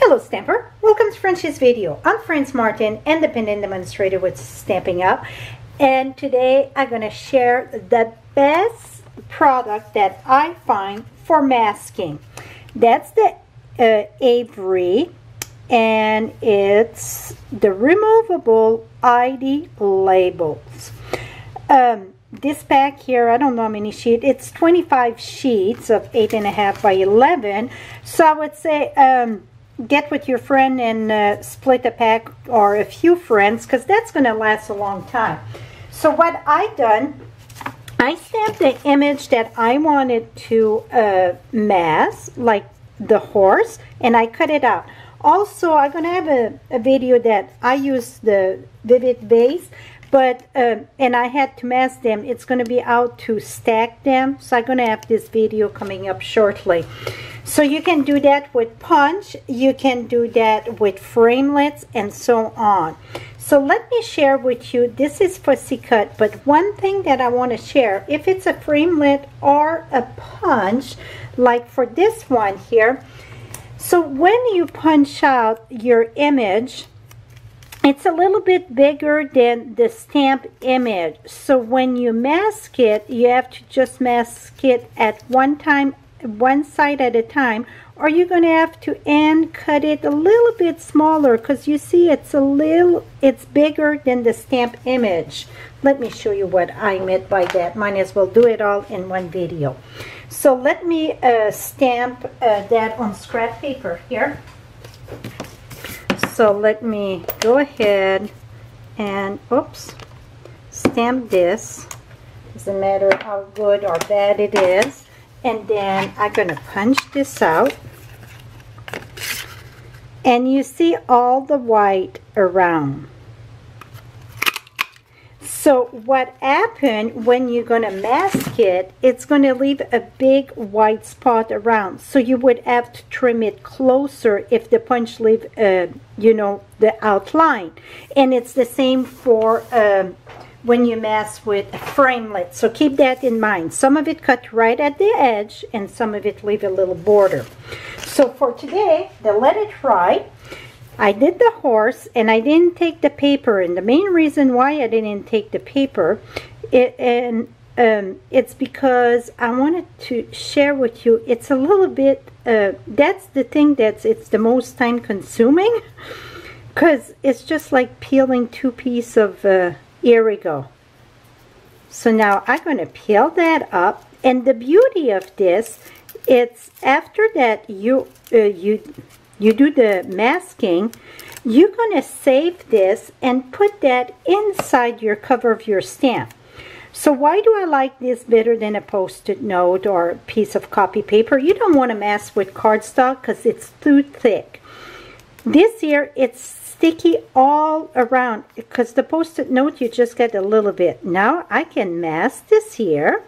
Hello Stamper, welcome to Frenchie's video. I'm Franz Martin, independent demonstrator with Stampin' Up, and today I'm going to share the best product that I find for masking. That's the Avery, and it's the Removable ID Labels. This pack here, I don't know how many sheets, it's 25 sheets of 8.5 by 11, so I would say get with your friend and split a pack or a few friends, because that's going to last a long time. So what I done, I stamped the image that I wanted to mask, like the horse, and I cut it out. Also, I'm going to have a video that I use the Vivid base, but and I had to mask them. It's going to be out to stack them, so I'm going to have this video coming up shortly. So you can do that with punch, you can do that with framelits, and so on. So let me share with you, this is fussy cut, but one thing that I want to share, if it's a framelit or a punch, like for this one here, so when you punch out your image, it's a little bit bigger than the stamp image. So when you mask it, you have to just mask it at one side at a time, or you're going to have to end cut it a little bit smaller, because you see it's bigger than the stamp image. Let me show you what I meant by that. Might as well do it all in one video. So let me stamp that on scrap paper here. So let me go ahead and stamp this. Doesn't matter how good or bad it is. And then I'm going to punch this out. And you see all the white around. So what happened when you're going to mask it, it's going to leave a big white spot around. So you would have to trim it closer if the punch leave, you know, the outline. And it's the same for when you mask with framelit. So keep that in mind. Some of it cut right at the edge, and some of it leave a little border. So for today, the Let It Ride, I did the horse, and I didn't take the paper. And the main reason why I didn't take the paper, it's because I wanted to share with you, it's a little bit, that's the thing it's the most time consuming, because it's just like peeling two pieces of, here we go. So now I'm going to peel that up, and the beauty of this, it's after that you do the masking, you're going to save this and put that inside your cover of your stamp. So why do I like this better than a post-it note or a piece of copy paper? You don't want to mask with cardstock because it's too thick. This here, it's sticky all around, because the post-it note you just get a little bit. Now I can mask this here.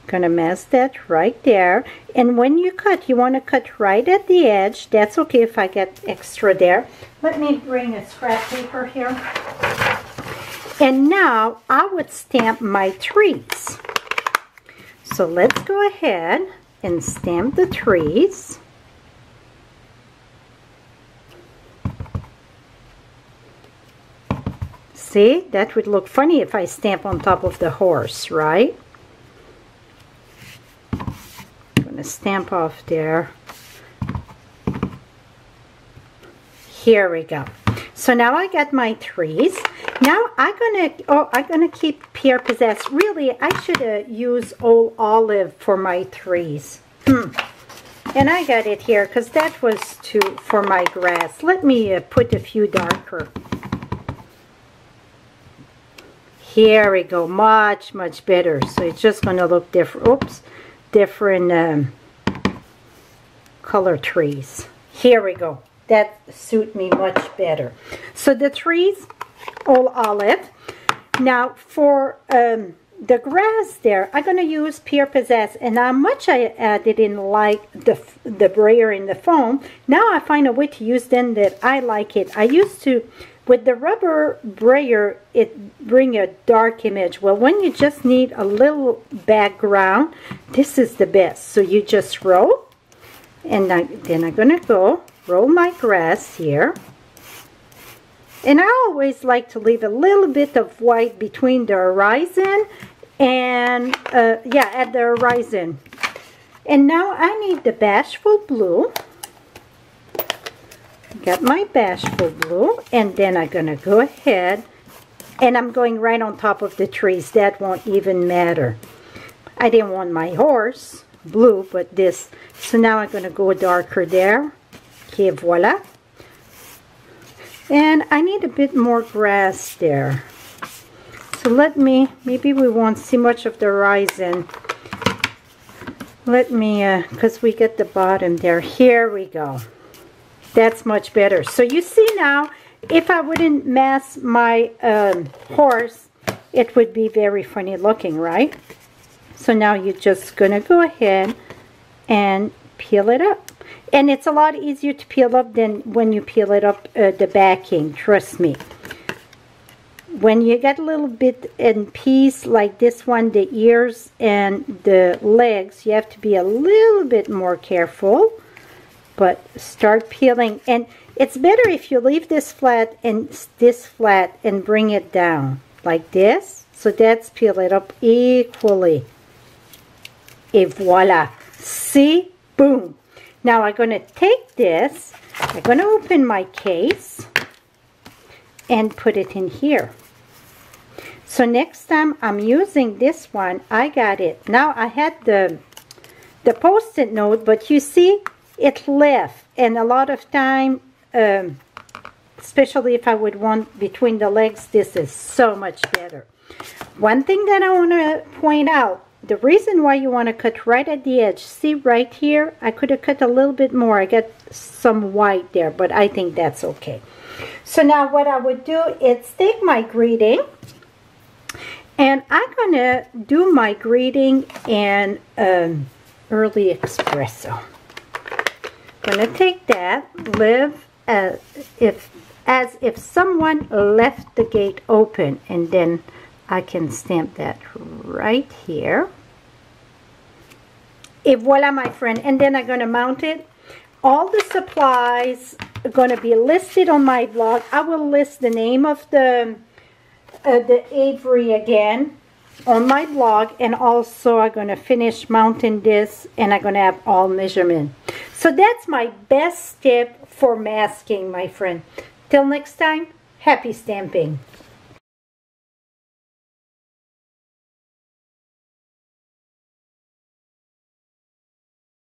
Gonna mask that right there, and when you cut, you want to cut right at the edge. That's okay if I get extra there. Let me bring a scrap paper here, and now I would stamp my trees. So let's go ahead and stamp the trees. See, that would look funny if I stamp on top of the horse, right? Stamp off there. Here we go. So now I got my trees. Now I'm gonna keep Pierre Possess. Really, I should have used Old Olive for my trees. And I got it here because that was for my grass. Let me put a few darker. Here we go. Much better. So it's just gonna look different. Oops. Different color trees. Here we go. That suit me much better. So the trees, all olive. Now for the grass there, I'm going to use Pierre Possess, and how much I didn't like the brayer in the foam. Now I find a way to use them that I like it. I used to, with the rubber brayer, it bring a dark image. Well, when you just need a little background, this is the best. So you just roll, and then I'm going to go roll my grass here. And I always like to leave a little bit of white between the horizon and, yeah, at the horizon. And now I need the bashful blue. Got my bashful blue, and then I'm going to go ahead, and I'm going right on top of the trees. That won't even matter. I didn't want my horse blue, but this. So now I'm going to go darker there. Okay, voila. And I need a bit more grass there. So maybe we won't see much of the horizon. Let me, because we get the bottom there. Here we go. That's much better. So you see now, if I wouldn't mask my horse, it would be very funny looking, right? So now you're just going to go ahead and peel it up. And it's a lot easier to peel up than when you peel it up the backing, trust me. When you get a little bit in piece like this one, the ears and the legs, you have to be a little bit more careful. But start peeling, and it's better if you leave this flat and bring it down like this. So that's peel it up equally. Et voila. See? Boom. Now I'm going to take this, I'm going to open my case and put it in here. So next time I'm using this one, I got it. Now I had the Post-it note, but you see, it left, and a lot of time, especially if I would want between the legs, this is so much better. One thing that I want to point out, the reason why you want to cut right at the edge, see right here, I could have cut a little bit more. I got some white there, but I think that's okay. So now what I would do is take my greeting, and I'm going to do my greeting in early espresso. I'm going to take that, live as if someone left the gate open, and then I can stamp that right here. Et voila, my friend. And then I'm going to mount it. All the supplies are going to be listed on my blog. I will list the name of the Avery again on my blog, and also I'm going to finish mounting this, and I'm going to have all measurement. So that's my best tip for masking, my friend. Till next time, happy stamping.